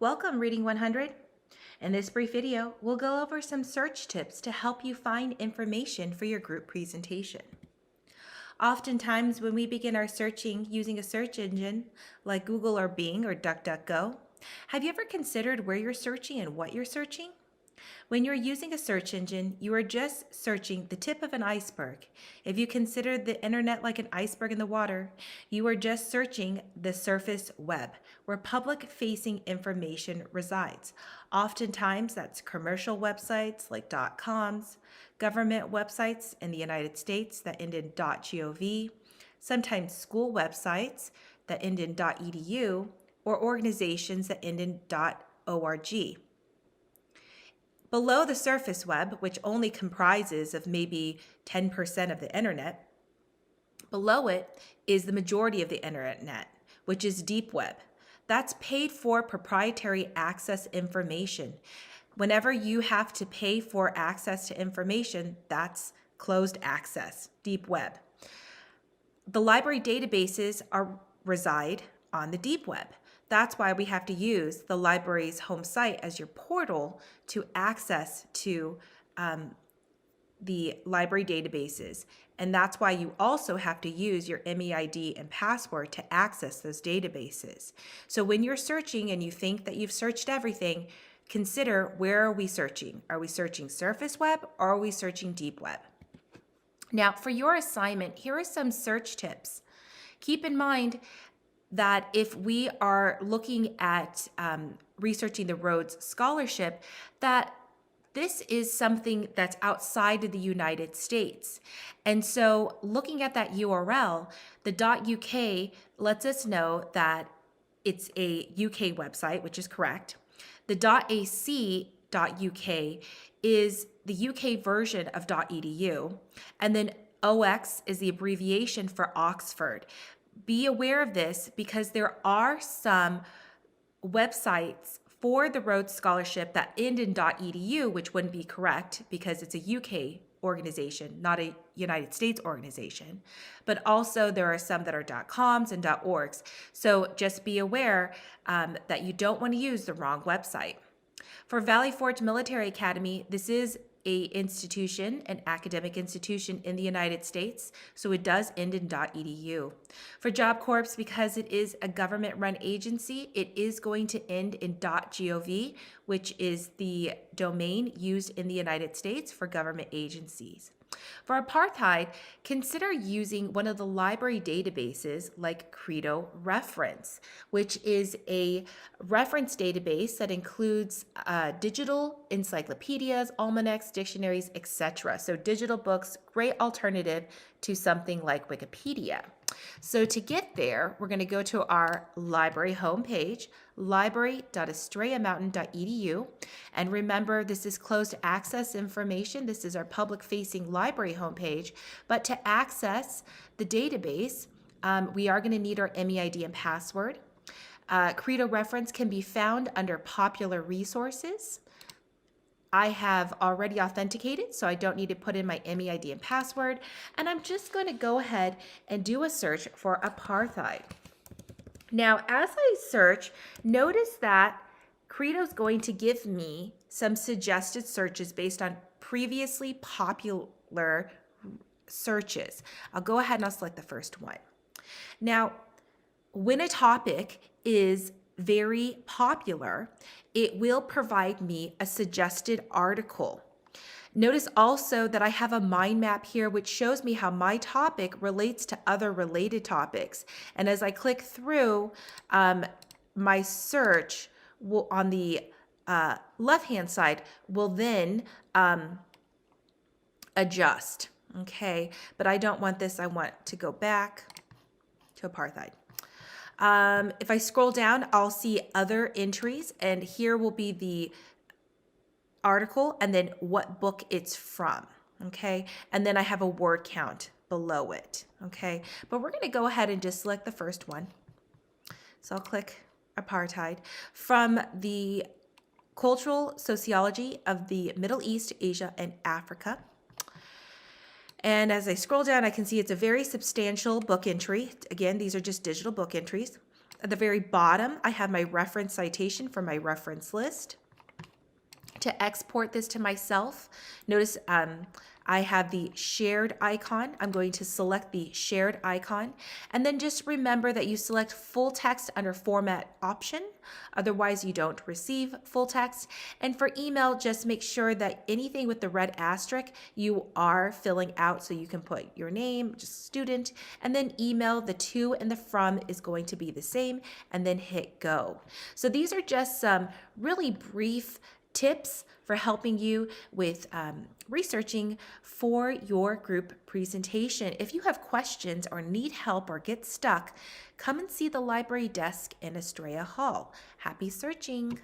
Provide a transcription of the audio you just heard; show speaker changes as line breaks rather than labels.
Welcome, Reading 100. In this brief video, we'll go over some search tips to help you find information for your group presentation. Oftentimes, when we begin our searching using a search engine like Google or Bing or DuckDuckGo, have you ever considered where you're searching and what you're searching? When you're using a search engine, you are just searching the tip of an iceberg. If you consider the internet like an iceberg in the water, you are just searching the surface web, where public-facing information resides. Oftentimes, that's commercial websites like .coms, government websites in the United States that end in .gov, sometimes school websites that end in .edu, or organizations that end in .org. Below the surface web, which only comprises of maybe 10% of the internet, below it is the majority of the internet, which is deep web. That's paid for proprietary access information. Whenever you have to pay for access to information, that's closed access, deep web. The library databases reside on the deep web. That's why we have to use the library's home site as your portal to access to the library databases. And that's why you also have to use your MEID and password to access those databases. So when you're searching and you think that you've searched everything, consider, where are we searching? Are we searching surface web or are we searching deep web? Now, for your assignment, here are some search tips. Keep in mind that if we are looking at researching the Rhodes Scholarship, that this is something that's outside of the United States. And so looking at that URL, the .uk lets us know that it's a UK website, which is correct. The .ac.uk is the UK version of .edu. And then OX is the abbreviation for Oxford. Be aware of this because there are some websites for the Rhodes Scholarship that end in .edu, which wouldn't be correct because it's a UK organization, not a United States organization. But also there are some that are .coms and .orgs. So just be aware that you don't want to use the wrong website. For Valley Forge Military Academy, this is an academic institution in the United States, so it does end in .edu. For Job Corps, because it is a government-run agency, it is going to end in .gov, which is the domain used in the United States for government agencies. For apartheid, consider using one of the library databases like Credo Reference, which is a reference database that includes digital encyclopedias, almanacs, dictionaries, etc. So digital books, great alternative to something like Wikipedia. So to get there, we're going to go to our library homepage, library.estrellamountain.edu. And remember, this is closed access information. This is our public-facing library homepage. But to access the database, we are going to need our MEID and password. Credo Reference can be found under Popular Resources. I have already authenticated, so I don't need to put in my MEID and password. And I'm just going to go ahead and do a search for apartheid. Now, as I search, notice that Credo's going to give me some suggested searches based on previously popular searches. I'll go ahead and I'll select the first one. Now, when a topic is very popular, it will provide me a suggested article. Notice also that I have a mind map here which shows me how my topic relates to other related topics. And as I click through, my search will, on the left-hand side, will then adjust. Okay, but I don't want this. I want to go back to apartheid. If I scroll down, I'll see other entries, and here will be the article and then what book it's from, okay? And then I have a word count below it, okay? But we're gonna go ahead and just select the first one. So I'll click apartheid. From the Cultural Sociology of the Middle East, Asia, and Africa. And as I scroll down, I can see it's a very substantial book entry. Again, these are just digital book entries. At the very bottom, I have my reference citation for my reference list. To export this to myself, notice I have the shared icon. I'm going to select the shared icon, and then just remember that you select full text under format option. Otherwise, you don't receive full text. And for email, just make sure that anything with the red asterisk you are filling out, so you can put your name, just student, and then email. The to and the from is going to be the same, and then hit go. So these are just some really brief tips for helping you with researching for your group presentation. If you have questions or need help or get stuck, come and see the library desk in Estrella Hall. Happy searching!